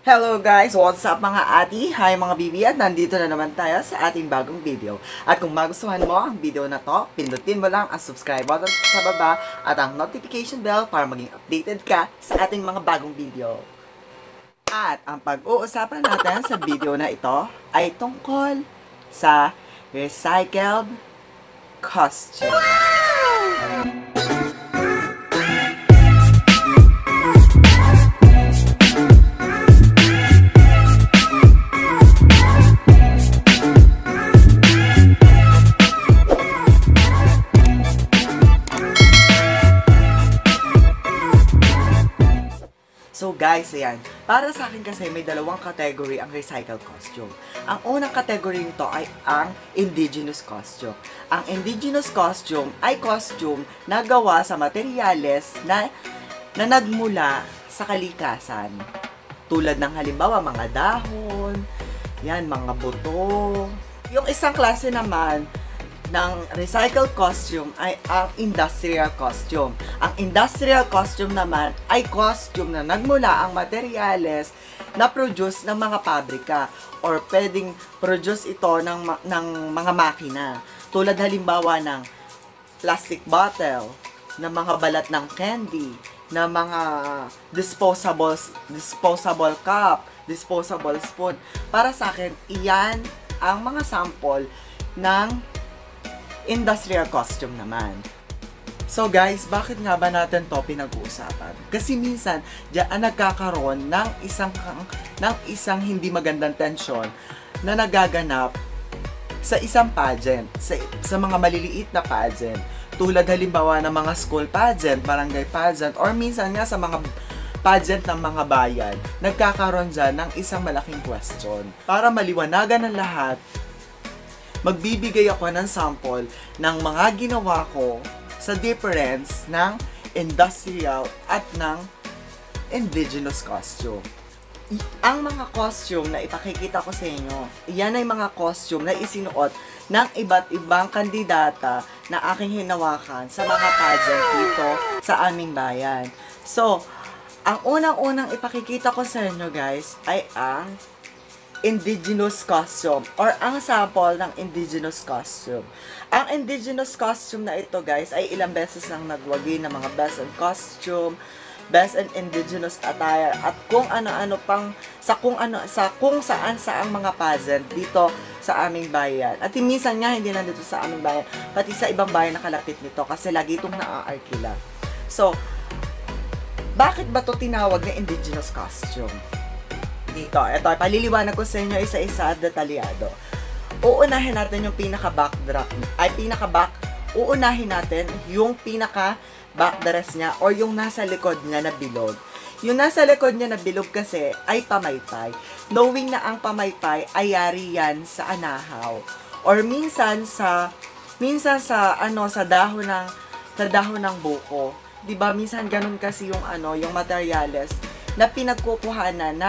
Hello guys! What's up mga ati? Hi mga bibi at nandito na naman tayo sa ating bagong video. At kung magustuhan mo ang video na to, pindutin mo lang ang subscribe button sa baba at ang notification bell para maging updated ka sa ating mga bagong video. At ang pag-uusapan natin sa video na ito ay tungkol sa recycled costume. So guys, ayan, para sa akin kasi may dalawang category ang recycled costume. Ang unang category nito ay ang indigenous costume. Ang indigenous costume ay costume na gawa sa materyales na nagmula sa kalikasan. Tulad ng halimbawa mga dahon, yan, mga buto. Yung isang klase naman ng recycled costume ay ang industrial costume. Ang industrial costume naman ay costume na nagmula ang materyales na produce ng mga pabrika or pwedeng produce ito ng mga makina. Tulad halimbawa ng plastic bottle, ng mga balat ng candy, ng mga disposable cup, disposable spoon. Para sa akin, iyan ang mga sample ng industrial costume naman. So guys, bakit nga ba natin to pinag-uusapan? Kasi minsan, diyan nagkakaroon ng isang hindi magandang tensyon na nagaganap sa isang pageant, sa mga maliliit na pageant. Tulad halimbawa ng mga school pageant, barangay pageant, or minsan nga sa mga pageant ng mga bayan, nagkakaroon dyan ng isang malaking question. Para maliwanagan ng lahat, magbibigay ako ng sample ng mga ginawa ko sa difference ng industrial at ng indigenous costume. Ang mga costume na ipakikita ko sa inyo, iyan ay mga costume na isinuot ng iba't ibang kandidata na aking hinawakan sa mga pageant dito sa aming bayan. So, ang unang-unang ipakikita ko sa inyo guys ay ang indigenous costume or ang sample ng indigenous costume. Ang indigenous costume na ito guys ay ilang beses nang nagwagi ng mga best in costume, best in indigenous attire at kung ano-ano pang kung saan mga pageant dito sa aming bayan. At minsan nga hindi lang dito sa aming bayan, pati sa ibang bayan nakalapit nito kasi lagi itong naaarkila. So, bakit ba to tinawag na indigenous costume? Dito, ito, paliliwanag ko sa inyo isa-isa at detalyado. Uunahin natin yung uunahin natin yung pinaka-backdress niya or yung nasa likod niya na bilog. Yung nasa likod niya na bilog kasi ay pamaypay. Knowing na ang pamaypay ay yari yan sa anahaw. Or minsan sa dahon ng buko. 'Di ba? Minsan ganun kasi yung yung materyales na pinagkukuhanan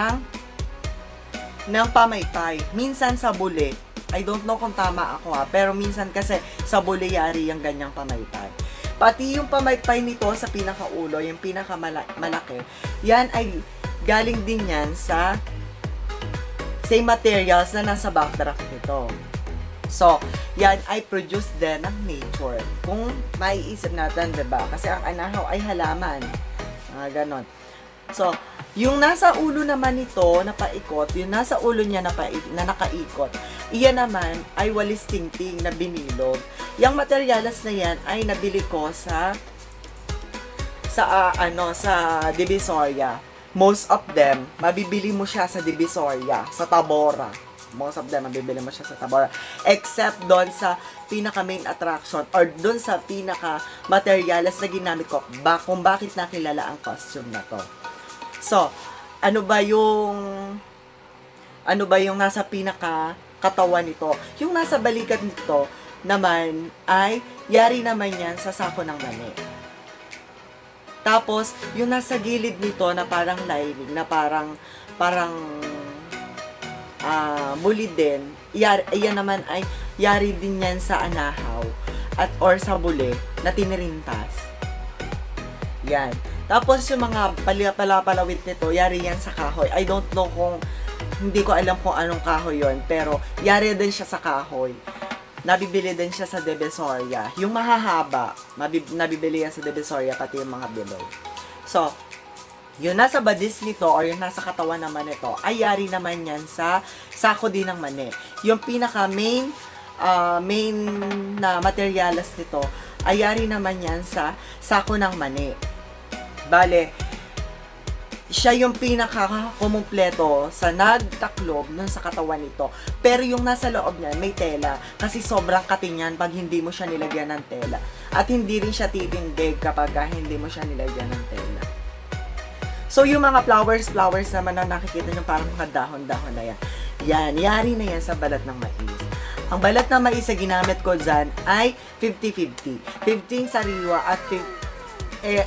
ng pamaypay. Minsan sa buli, I don't know kung tama ako pero minsan kasi sa buli yari yung ganyang pamaypay. Pati yung pamaypay nito sa pinakaulo, yung pinakamalaki, yan ay galing din yan sa same materials na nasa backdrop nito. So, yan ay produced din ng nature. Kung maiisip natin, diba? Kasi ang anahaw ay halaman. Ganon. So, yung nasa ulo naman nito na paikot, yung nasa ulo niya na nakaikot, iyan naman ay walis tingting na binilog. Yung materyales na yan ay nabili ko sa Divisoria. Most of them, mabibili mo siya sa Divisoria, sa Tabora. Most of them, mabibili mo siya sa Tabora. Except doon sa pinaka main attraction or doon sa pinaka materyales na ginamit ko kung bakit nakilala ang costume na to. So, ano ba yung nasa pinaka katawan nito? Yung nasa balikat nito naman ay yari naman yan sa sako ng mani. Tapos, yung nasa gilid nito na parang lining, na parang muli din, yan naman ay yari din yan sa anahaw or sa buli na tinirintas. Yan. Tapos yung mga palapalawit nito, yari yan sa kahoy. I don't know kung, hindi ko alam kung anong kahoy yon, pero yari din siya sa kahoy. Nabibili din siya sa Divisoria. Yung mahahaba, nabibili yan sa Divisoria, pati yung mga bilog. So, yung nasa badis nito or yung nasa katawan naman nito, ay yari naman yan sa sako din ng mani. Yung pinaka main na materialis nito, ay yari naman yan sa sako ng mani. Bale, siya yung pinaka-kumumpleto sa nagtaklob nun sa katawan nito. Pero yung nasa loob niya, may tela. Kasi sobrang katingan pag hindi mo siya nilagyan ng tela. At hindi rin siya titindig kapag hindi mo siya nilagyan ng tela. So, yung mga flowers naman na nakikita nyo parang mga dahon-dahon na yan. Yan, yari na yan sa balat ng mais. Ang balat ng mais na ginamit ko dyan ay 50-50. 15 sariwa at 50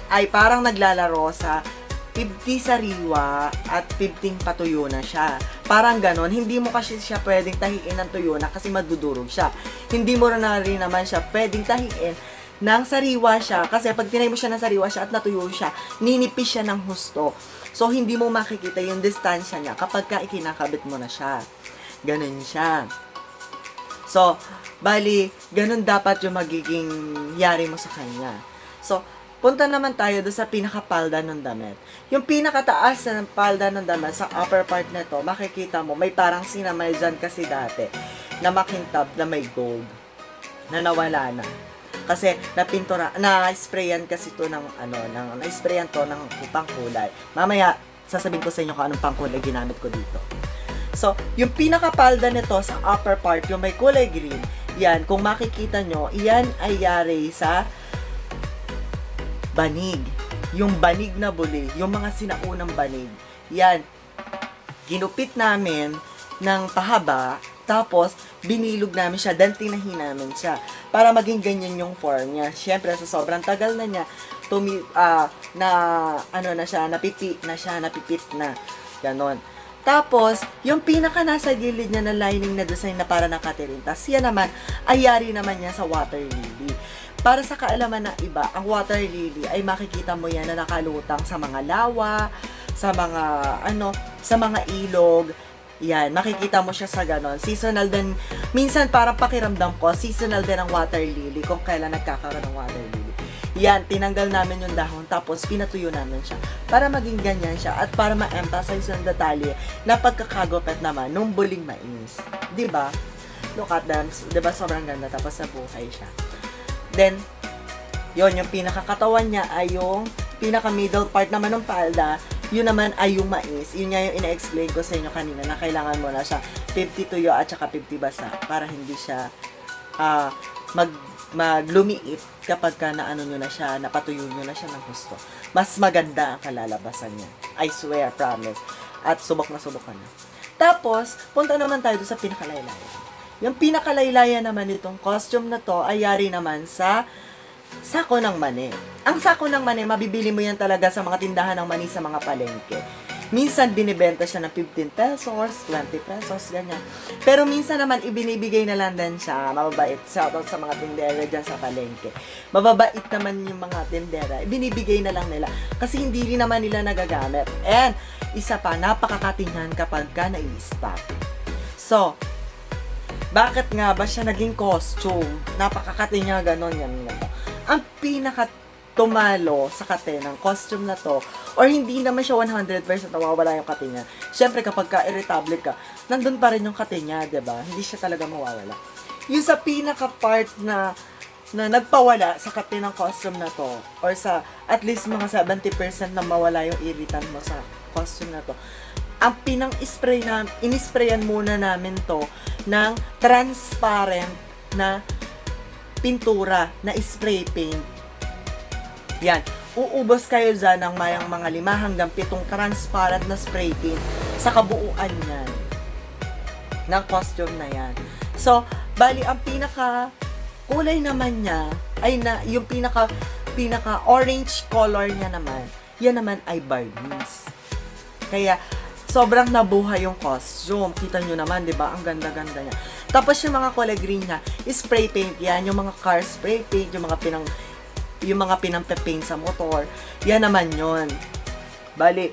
ay parang naglalaro sa 50 sariwa at 15 patuyo na siya. Parang ganon, hindi mo kasi siya pwedeng tahiin ng tuyo na kasi madudurog siya. Hindi mo na rin naman siya pwedeng tahiin ng sariwa siya kasi pag tinay mo siya ng sariwa siya at natuyo siya, ninipis siya ng husto. So, hindi mo makikita yung distansya niya kapag ka ikinakabit mo na siya. Ganon siya. So, bali, ganon dapat yung magiging yari mo sa kanya. So, punta naman tayo doon sa pinakapalda ng damit. Yung pinakataas na ng palda ng damit sa upper part nito, makikita mo, may parang sinamay dyan kasi dati na makintab na may gold na nawala na. Kasi napintura, na-sprayan kasi to ng na-sprayan to ng pangkulay. Mamaya, sasabihin ko sa inyo kung anong pangkulay ginamit ko dito. So, yung pinakapalda nito sa upper part, yung may kulay green, yan, kung makikita nyo, yan ay yari sa banig. Yung banig na buli, yung mga sinaunang banig. Yan, ginupit namin ng pahaba, tapos binilog namin siya, then tinahin namin siya para maging ganyan yung form niya. Siyempre, sa sobrang tagal na niya, napipit na, ganon. Tapos, yung pinaka nasa gilid niya na lining na design na para nakatirin. Tapos, yan naman, ay yari naman niya sa water lily. Para sa kaalaman ng iba, ang water lily ay makikita mo yan na nakalutang sa mga lawa, sa mga ilog. Yan, makikita mo siya sa ganon. Seasonal din, minsan parang pakiramdam ko, seasonal din ang water lily kung kailan nagkakaroon ng water lily. Yan, tinanggal namin yung dahon, tapos pinatuyo namin siya para maging ganyan siya at para ma-emphasize yung detalye na pagkakagupit naman nung buling mais. Diba? Look at them. Diba sobrang ganda, tapos nabuhay siya. Then, yon yung pinakakatawan niya ay yung pinaka-middle part naman ng palda, yun naman ay yung mais. Yun nga yung ina-explain ko sa inyo kanina na kailangan mo na siya 50 tuyo at saka 50 basa para hindi siya maglumiit kapag ka naano nyo na siya, napatuyo nyo na siya ng gusto. Mas maganda ang kalalabasan niya. I swear, promise. At subok na na. Tapos, punta naman tayo sa pinakalaylayan. Yung pinakalaylayan naman itong costume na to ay yari naman sa sako ng mani. Ang sako ng mani, mabibili mo yan talaga sa mga tindahan ng mani sa mga palengke. Minsan, binibenta siya ng 15 pesos, 20 pesos, ganyan. Pero minsan naman, ibinibigay na lang din siya. Mababait. Shoutout sa mga tindera dyan sa palengke. Mababait naman yung mga tindera. Ibinibigay na lang nila. Kasi hindi rin naman nila nagagamit. And, isa pa, napakakatingan kapag ka nai-stock. So, bakit nga ba siya naging costume? Napakakatinga, ganon yan. Ang tumalo sa kate ng costume na to, or hindi naman siya 100% nawawala yung kate niya. Siyempre, kapag ka-irritable ka, nandun pa rin yung kate niya, diba? Hindi siya talaga mawawala. Yung sa pinaka-part na nagpawala sa kate ng costume na to, or sa at least mga 70% na mawala yung irritant mo sa costume na to, ang inisprayan muna namin to ng transparent na pintura na spray paint. Yan, uubos kayo dyan ng mayang mga 5 hanggang 7 transparent na spray paint sa kabuuan yan ng costume na yan. So, bali, ang pinaka kulay naman niya ay yung pinaka orange color niya naman, yan naman ay varnish. Kaya, sobrang nabuhay yung costume. Kita nyo naman, di ba? Ang ganda-ganda niya. Tapos yung mga kulay green niya, spray paint yan. Yung mga car spray paint, yung mga yung mga pinampe-paint sa motor, yan naman yun. Bali,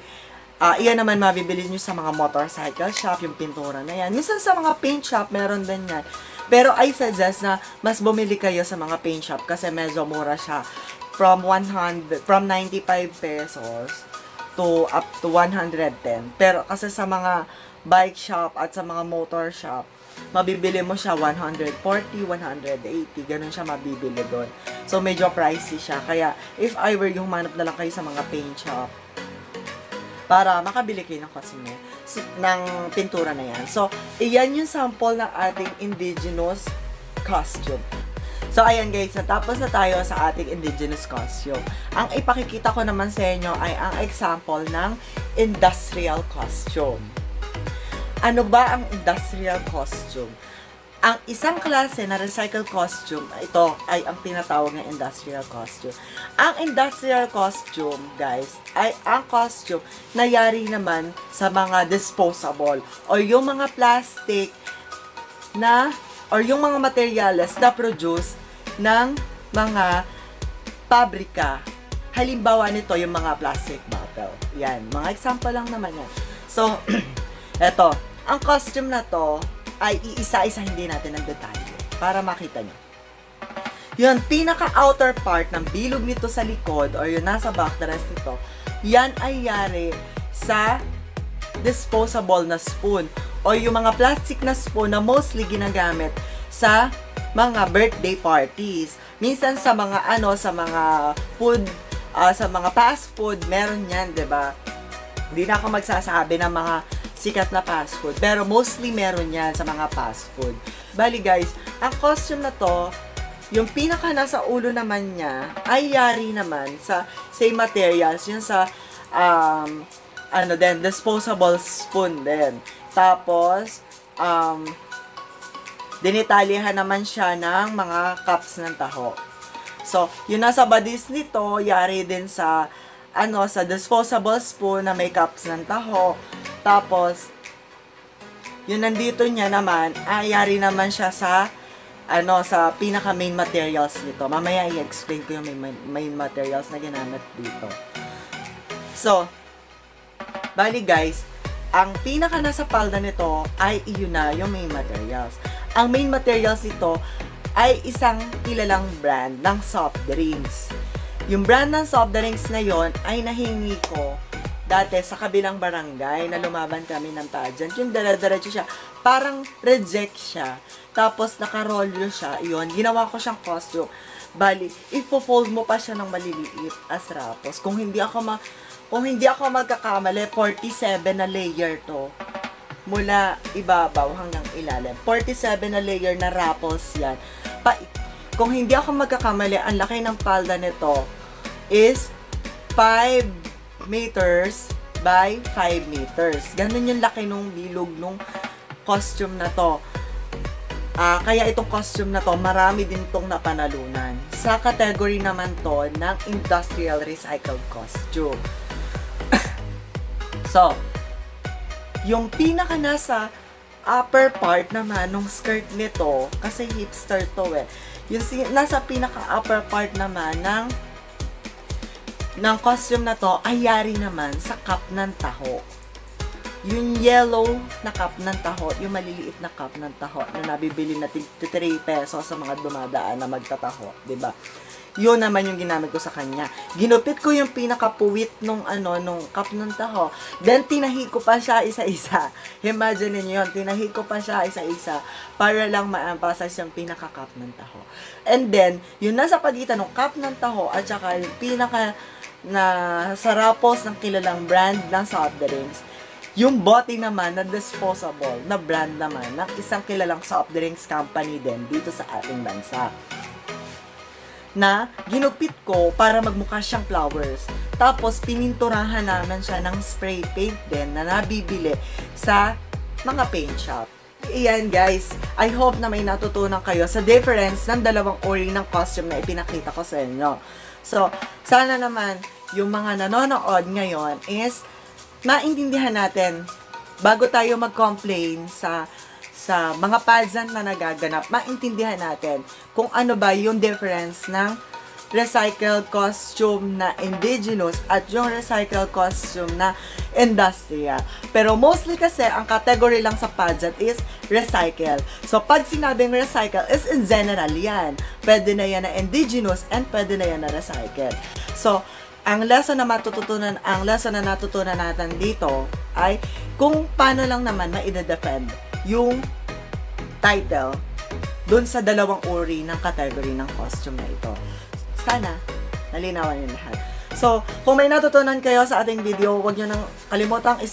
iyan naman mabibili nyo sa mga motorcycle shop, yung pintura na yan. Minsan sa mga paint shop, meron din yan. Pero I suggest na mas bumili kayo sa mga paint shop kasi medyo mura siya. From 95 pesos to up to 110. Pero kasi sa mga bike shop at sa mga motor shop, mabibili mo siya 140, 180, ganun siya mabibili doon. So, medyo pricey siya. Kaya, if I were yung manap na lang kayo sa mga paint shop, para makabili kayo ng ng pintura na yan. So, iyan yung sample ng ating indigenous costume. So, ayan guys, natapos na tayo sa ating indigenous costume. Ang ipakikita ko naman sa inyo ay ang example ng industrial costume. Ano ba ang industrial costume? Ang isang klase na recycled costume, ito ay ang tinatawag na industrial costume. Ang industrial costume, guys, ay ang costume na yari naman sa mga disposable o yung mga plastic na or yung mga materials na produce ng mga pabrika. Halimbawa nito, yung mga plastic bottle. Yan, mga example lang naman yan. So, eto, ang costume na to ay iisa-isa hindi natin ang detalye para makita nyo. Yung pinaka-outer part ng bilog nito sa likod or yung nasa backrest nito, yan ay yari sa disposable na spoon o yung mga plastic na spoon na mostly ginagamit sa mga birthday parties. Minsan sa mga sa mga food, sa mga fast food, meron yan, 'di ba? Hindi na ako magsasabi ng mga sikat na fast food, pero mostly meron yan sa mga fast food. Bali guys, ang costume na to, yung pinaka nasa ulo naman niya, ay yari naman sa same materials, yun sa, disposable spoon din. Tapos, dinitalyahan naman siya ng mga cups ng taho. So, yung nasa badis nito, yari din sa, sa disposable spoon na may cups ng taho. Tapos, yung nandito niya naman, ayari naman siya sa, sa pinaka main materials nito. Mamaya i-explain ko yung main materials na ginamit dito. So, bali guys, ang pinaka nasa palda nito ay iyon na yung main materials. Ang main materials nito ay isang kilalang brand ng soft drinks. Yung brand ng soft drinks na yon ay nahingi ko dati sa kabilang barangay na lumaban kami ng pageant. Yung dala-diretso siya, parang reject siya. Tapos nakarolyo siya, yun, ginawa ko siyang costume. Bali, ipo-fold mo pa siya ng maliliit as rapos. Kung hindi ako magkakamali, 47 na layer to. Mula ibabaw hanggang ilalim. 47 na layer na rapples yan. Kung hindi ako magkakamali, ang laki ng palda nito is 5 meters by 5 meters. Ganun yung laki nung bilog nung costume na to. Kaya itong costume na to, marami din tong napanalunan. Sa category naman to ng industrial recycled costume. So, yung pinaka nasa upper part naman nung skirt nito, kasi hipster to yung nasa pinaka upper part naman ng costume na to ay yari naman sa cup ng taho. Yung yellow na cup ng taho, yung maliliit na cup ng taho na nabibili natin 3 pesos sa mga dumadaan na magtataho, 'di ba? Yun naman yung ginamit ko sa kanya. Ginupit ko yung pinakapuwit nung cup ng taho. Then tinahi ko pa siya isa-isa. Imagine niyo yun, tinahi ko pa siya isa-isa para lang ma-emphasize yung pinaka-cup ng taho. And then, yung nasa pagitan ng cup ng taho at saka yung pinaka na sarapos ng kilalang brand ng soft drinks. Yung bote naman na disposable na brand naman ng isang kilalang soft drinks company din dito sa ating bansa. Na ginupit ko para magmukha siyang flowers. Tapos pininturahan naman siya ng spray paint din na nabibili sa mga paint shop. Iyan guys, I hope na may natutunan kayo sa difference ng dalawang uri ng costume na ipinakita ko sa inyo. So, sana naman yung mga nanonood ngayon is maintindihan natin bago tayo mag-complain sa mga pageant na nagaganap, maintindihan natin kung ano ba yung difference ng recycled costume na indigenous at yung recycled costume na industrial. Pero mostly kasi, ang category lang sa pageant is recycle. So, pag sinabing recycle is in general yan. Pwede na yan na indigenous and pwede na yan na recycle. So, ang lesson na natutunan natin dito ay kung paano lang naman ma-defend yung title dun sa dalawang uri ng category ng costume na ito. Sana, nalinawan yung lahat. So, kung may natutunan kayo sa ating video, huwag nyo nang kalimutang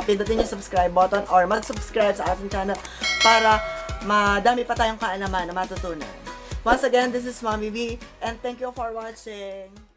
pindutin yung subscribe button or mag-subscribe sa ating channel para madami pa tayong kaalaman na matutunan. Once again, this is Mommy B and thank you for watching.